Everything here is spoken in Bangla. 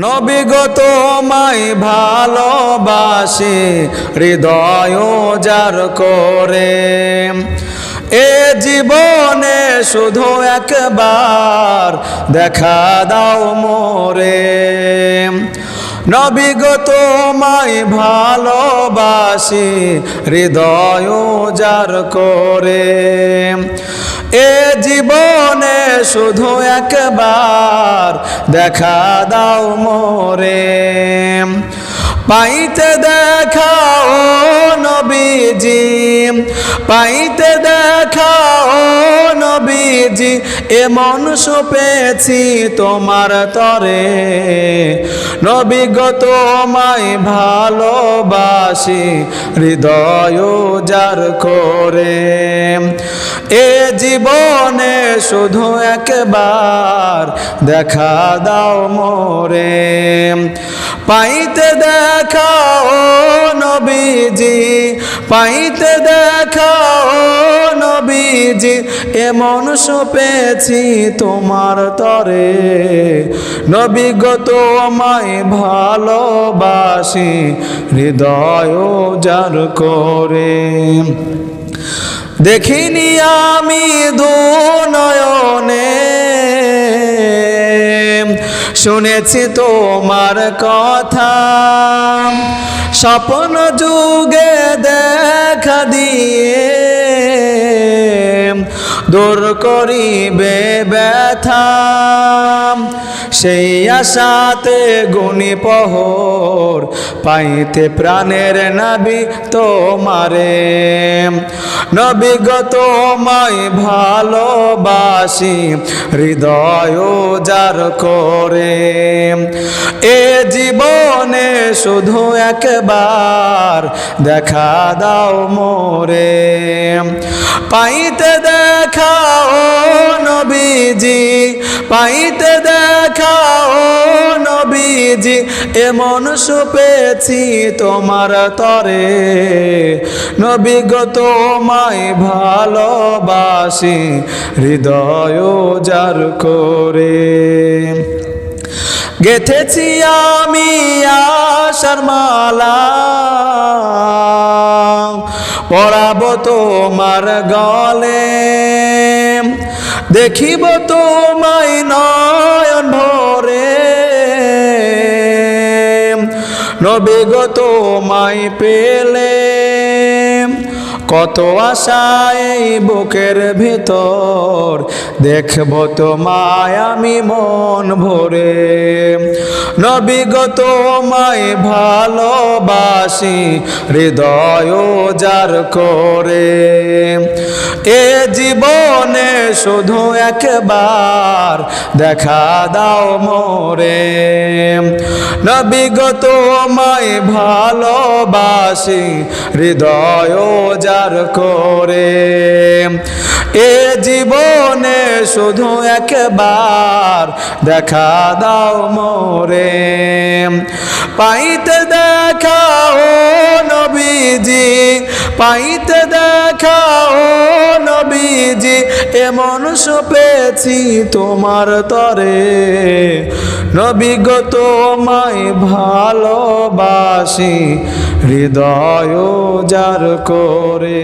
নবী গো তোমায় ভালোবাসি হৃদয় যার করে, এ জীবনে শুধু একবার দেখা দাও মোরে। নবী গো তোমায় ভালোবাসি হৃদয় যার করে, এ জীবনে শুধু একবার দেখা দাও মোরে। পাইতে দেখাও নবীজি, পাইতে দেখাও নবীজি, এমন পেয়েছি তোমার তরে। নবী গো তোমায় ভালোবাসি হৃদয় যার করে, এ জীবনে শুধু একবার দেখা দাও মোরে। পাইতে দেখাও নবীজি, পাইতে দেখাও নবীজি, এমন পেয়েছি তোমার তরে। নবী গো তোমায় ভালোবাসি হৃদয় যার করে, দেখিনি আমি দু নয়নে, শুনেছি তোমার কথা, স্বপ্ন যুগে দেখা দিয়ে দূর করিবে ব্যথা। সেই আশাতে গুনি পহর পাইতে প্রাণের নবী তোমারে। নবী গো তোমায় ভালোবাসি হৃদয় যার করে, এ জীবনে শুধু একবার দেখা দাও মোরে। পাইতে দেখাও নবীজি, পাইতে দেখাও নবীজি, এমন পেয়েছি তোমার তরে। নবী গো তোমায় ভালোবাসি হৃদয় যার করে, গেথেছি আমি আশার মালা, পরাবো তোমার গলে, দেখিব তোমায় নয়ন ভরে। নবী গো তোমায় পেলে কত আশা এই বুকের ভিতর, দেখব তোমায় আমি মন ভরে। নবী গো তোমায় ভালোবাসি হৃদয় যার করে, এ জীবনে শুধু একবার দেখা দাও মোরে। নবী গো তোমায় ভালোবাসি হৃদয় যার করে, এ জীবনে শুধু একবার দেখা দাও মোরে। পাইতে দেখাও নবীজি, পাইতে দেখাও নবীজি, এমন পেয়েছি তোমার তরে। নবী গো তোমায় ভালোবাসি হৃদয় যার করে।